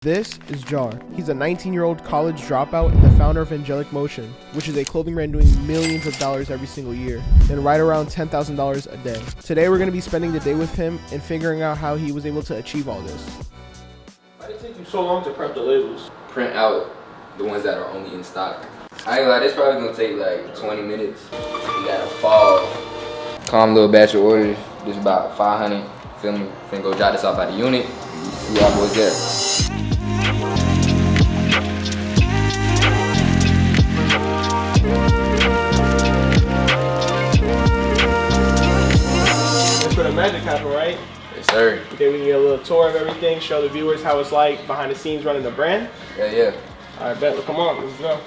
This is Jar. He's a 19-year-old college dropout and the founder of Angelic Motion, which is a clothing brand doing millions of dollars every single year, and right around $10,000 a day. Today we're going to be spending the day with him and figuring out how he was able to achieve all this. Why did it take you so long to prep the labels? Print out the ones that are only in stock. I ain't gonna lie, this probably gonna take like 20 minutes. We got a fall. Calm little batch of orders. This about 500. Feel me? Finna go jot this off at the unit. See y'all boys there. That's where the magic happened, right? Yes, sir. Okay, we can get a little tour of everything, show the viewers how it's like behind the scenes running the brand. Yeah. All right, bet. Well, come on, let's go.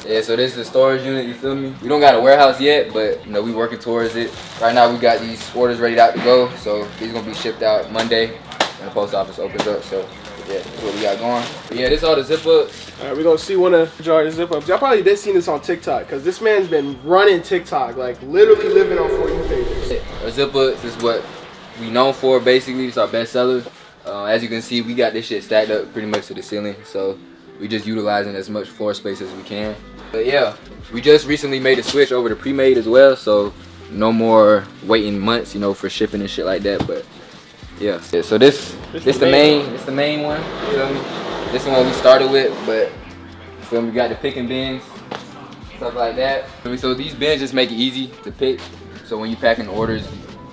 Yeah, so this is the storage unit, you feel me? We don't got a warehouse yet, but you know, we working towards it. Right now we got these orders ready out to go, so these gonna be shipped out Monday when the post office opens up, so yeah, that's what we got going. But yeah, this all the zip ups. All right, we're gonna see one of Jar's zip ups. Y'all probably did see this on TikTok, because this man's been running TikTok, like literally living on For You pages. Our zip ups is what we known for, basically. It's our best seller. As you can see, we got this shit stacked up pretty much to the ceiling, so we just utilizing as much floor space as we can. But yeah, we just recently made a switch over to pre-made as well, so no more waiting months, you know, for shipping and shit like that. But yeah, so this the main one. You feel me? This one we started with, but you feel me? We got the picking bins, stuff like that. So these bins just make it easy to pick. So when you packing orders,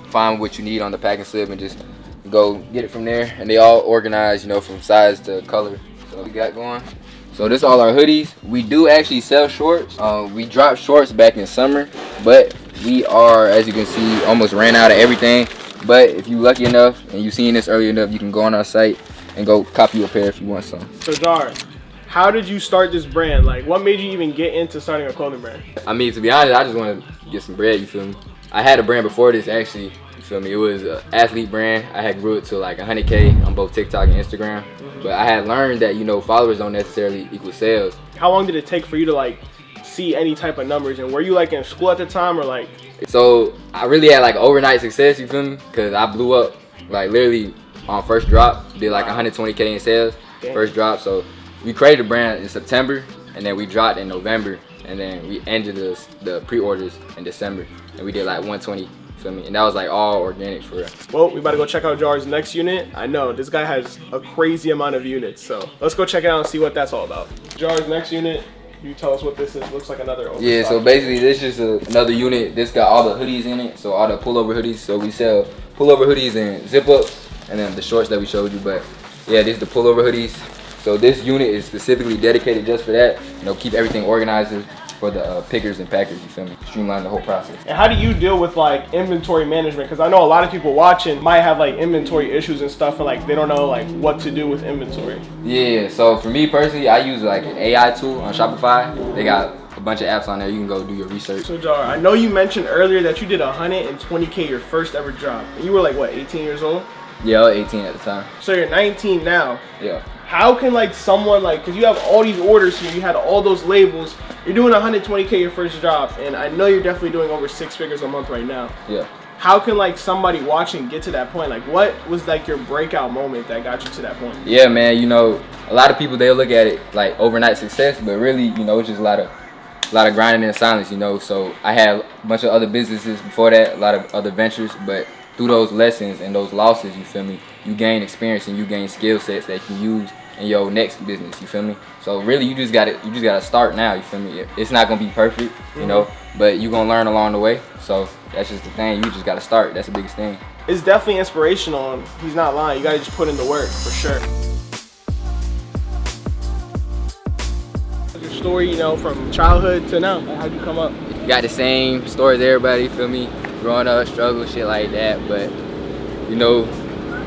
find what you need on the packing slip and just go get it from there. And they all organized, you know, from size to color. So we got going. So this all our hoodies. We do actually sell shorts. We dropped shorts back in summer, but we are, as you can see, almost ran out of everything. But if you lucky enough and you seen this early enough, you can go on our site and go copy a pair if you want some. So Jar, how did you start this brand? Like, what made you even get into starting a clothing brand? I mean, to be honest, I just want to get some bread, you feel me? I had a brand before this, actually, you feel me? It was an athlete brand. I had grew it to like 100K on both TikTok and Instagram. But I had learned that, you know, followers don't necessarily equal sales. How long did it take for you to like see any type of numbers? And were you like in school at the time or like? So I really had like overnight success, you feel me? Cause I blew up like literally on first drop, did like 120K in sales, first drop. So we created a brand in September and then we dropped in November and then we ended the pre-orders in December and we did like 120. Feel me? And that was like all organic for real. Well, we about to go check out Jar's next unit. I know this guy has a crazy amount of units, so let's go check it out and see what that's all about. Jar's next unit, you tell us what this is. Looks like another overstock. Yeah, so basically this is another unit. This got all the hoodies in it, so all the pullover hoodies. So we sell pullover hoodies and zip ups and then the shorts that we showed you. But yeah, this is the pullover hoodies. So this unit is specifically dedicated just for that. You know, keep everything organized for the pickers and packers, you feel me? Streamline the whole process. And how do you deal with like inventory management? Because I know a lot of people watching might have like inventory issues and stuff, and like they don't know like what to do with inventory. Yeah, so for me personally, I use like an AI tool on Shopify. They got a bunch of apps on there. You can go do your research. So Jar, I know you mentioned earlier that you did 120K your first ever drop. And you were like what, 18 years old? Yeah, I was 18 at the time. So you're 19 now. Yeah. How can like someone like, because you have all these orders here, you had all those labels, you're doing 120K your first drop, and I know you're definitely doing over 6 figures a month right now. Yeah. How can like somebody watching get to that point? Like what was like your breakout moment that got you to that point? Yeah, man, you know, a lot of people, they'll look at it like overnight success, but really, you know, it's just a lot of grinding in silence, you know. So I had a bunch of other businesses before that, a lot of other ventures, but through those lessons and those losses, you feel me, you gain experience and you gain skill sets that you can use in your next business, you feel me? So really you just gotta start now, you feel me? It's not gonna be perfect, you know, but you're gonna learn along the way. So that's just the thing, you just gotta start. That's the biggest thing. It's definitely inspirational, and he's not lying. You gotta just put in the work for sure. Your story, you know, from childhood to now, how'd you come up? You got the same stories everybody, you feel me? Growing up, struggle, shit like that, but you know,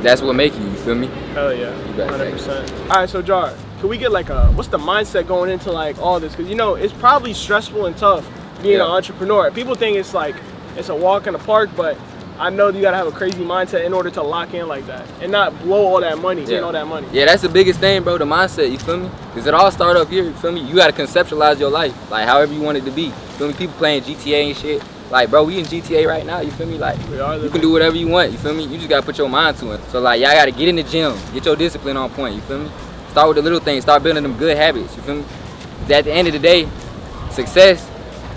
that's what makes you feel me? Hell yeah, 100%. All right, so Jar, can we get like what's the mindset going into like all this? Because you know, it's probably stressful and tough being an entrepreneur. People think it's like, it's a walk in the park, but I know you gotta have a crazy mindset in order to lock in like that and not blow all that money, getting all that money. Yeah, that's the biggest thing, bro, the mindset, you feel me? Because it all started up here, you feel me? You gotta conceptualize your life, like however you want it to be. You feel me? People playing GTA and shit. Like, bro, we in GTA right now, you feel me? Like, you can do whatever you want, you feel me? You just gotta put your mind to it. So, like, y'all gotta get in the gym, get your discipline on point, you feel me? Start with the little things. Start building them good habits. You feel me? At the end of the day, success,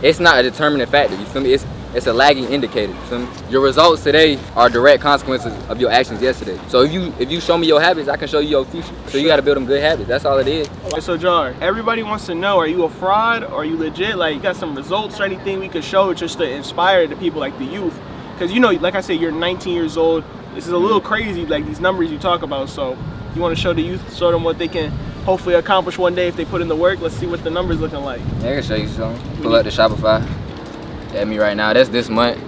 it's not a determining factor. You feel me? It's a lagging indicator. You feel me? Your results today are direct consequences of your actions yesterday. So if you show me your habits, I can show you your future. So you got to build them good habits. That's all it is. So Jar, everybody wants to know, are you a fraud or are you legit? Like, you got some results or anything we could show just to inspire the people, like the youth? Because, you know, like I said, you're 19 years old. This is a little crazy, like these numbers you talk about. So you want to show the youth, show them what they can hopefully accomplish one day if they put in the work. Let's see what the numbers looking like. Yeah, I can show you something. Pull up the Shopify. At me right now. That's this month.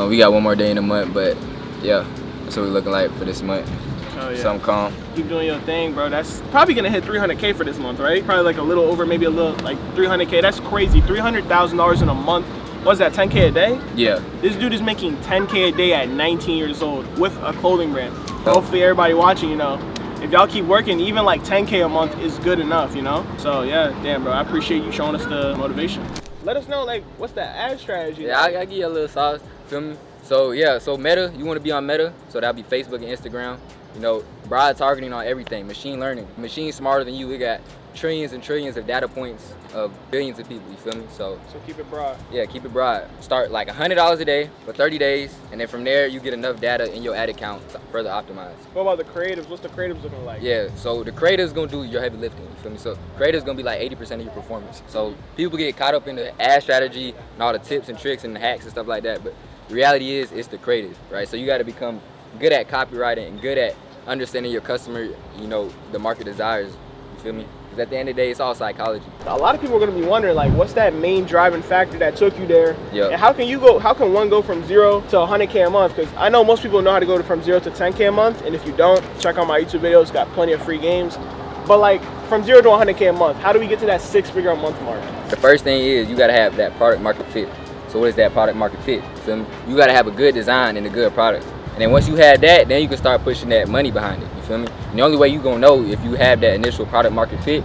We got one more day in the month, but yeah, that's what we're looking like for this month. Oh, yeah. Something calm. Keep doing your thing, bro. That's probably gonna hit 300K for this month, right? Probably like a little over, maybe a little like 300K. That's crazy. $300,000 in a month. What's that? 10K a day? Yeah. This dude is making 10K a day at 19 years old with a clothing brand. Hopefully, everybody watching, you know, if y'all keep working, even like 10K a month is good enough, you know. So yeah, damn, bro. I appreciate you showing us the motivation. Let us know, like, what's the ad strategy? Yeah, I give you a little sauce. Feel me? So yeah, so Meta, you want to be on Meta, so that'll be Facebook and Instagram. You know, broad targeting on everything, machine learning. Machine smarter than you. We got trillions and trillions of data points of billions of people. You feel me? So keep it broad. Yeah, keep it broad. Start like $100 a day for 30 days, and then from there you get enough data in your ad account to further optimize. What about the creatives? What's the creatives looking like? Yeah, so the creative's gonna do your heavy lifting. You feel me? So creative's gonna be like 80% of your performance. So people get caught up in the ad strategy and all the tips and tricks and the hacks and stuff like that, but the reality is it's the creative, right? So you got to become good at copywriting and good at understanding your customer, you know, the market desires. You feel me? Because at the end of the day, it's all psychology. A lot of people are going to be wondering, like, what's that main driving factor that took you there? Yeah. And how can one go from 0 to 100K a month? Because I know most people know how to go from 0 to 10K a month, and if you don't, check out my YouTube videos, got plenty of free games. But like, from 0 to 100K a month, how do we get to that 6-figure a month mark? The first thing is you got to have that product market fit. So what is that product market fit? You feel me? You got to have a good design and a good product. And then once you have that, then you can start pushing that money behind it. You feel me? And the only way you gonna know if you have that initial product market fit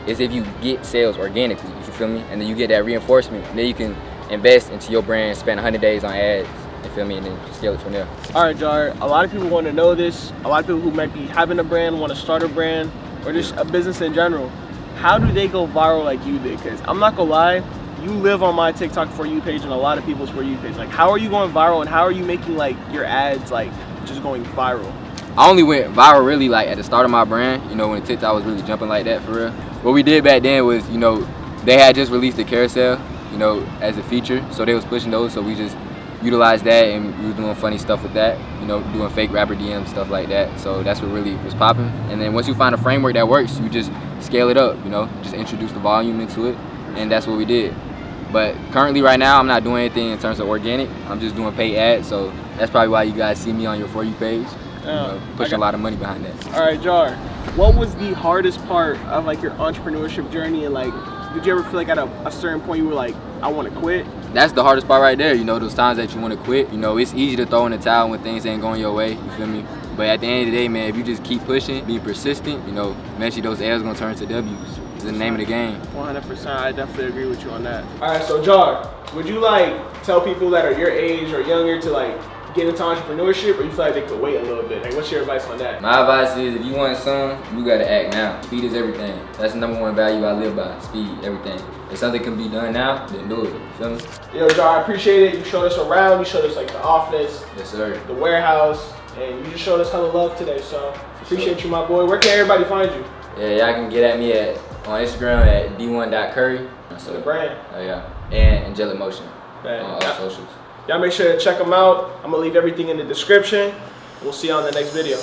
is if you get sales organically. You feel me? And then you get that reinforcement. And then you can invest into your brand, spend 100 days on ads. You feel me? And then scale it from there. All right, Jar. A lot of people want to know this. A lot of people who might be having a brand, want to start a brand, or just a business in general. How do they go viral like you did? Because I'm not gonna lie, you live on my TikTok For You page and a lot of people's For You page. Like, how are you going viral, and how are you making like your ads like just going viral? I only went viral really like at the start of my brand, you know, when TikTok was really jumping like that for real. What we did back then was, you know, they had just released the carousel, you know, as a feature, so they was pushing those, so we just utilized that and we were doing funny stuff with that, you know, doing fake rapper DMs, stuff like that. So that's what really was popping. And then once you find a framework that works, you just scale it up, you know, just introduce the volume into it, and that's what we did. But currently right now, I'm not doing anything in terms of organic. I'm just doing paid ads, so that's probably why you guys see me on your For You page. You know, pushing a lot of money behind that. All right, Jar, what was the hardest part of like your entrepreneurship journey, and like, did you ever feel like at a certain point you were like, I want to quit? That's the hardest part right there, you know, those times that you want to quit. You know, it's easy to throw in the towel when things ain't going your way, you feel me? But at the end of the day, man, if you just keep pushing, being persistent, you know, eventually those L's gonna turn to W's. It's the name of the game. 100%, I definitely agree with you on that. All right, so Jar, would you like tell people that are your age or younger to like get into entrepreneurship, or you feel like they could wait a little bit? Like, what's your advice on that? My advice is, if you want some, you gotta act now. Speed is everything. That's the #1 value I live by. Speed, everything. If something can be done now, then do it. You feel me? Yo, Jar, I appreciate it. You showed us around. You showed us like the office, Yes, sir. the warehouse, and you just showed us hella love today. So appreciate you, my boy. Where can everybody find you? Yeah, y'all can get at me on Instagram at d1.curry. So the brand. Oh yeah, and Angelic Motion Man, on all socials. Y'all make sure to check them out. I'm gonna leave everything in the description. We'll see you on the next video.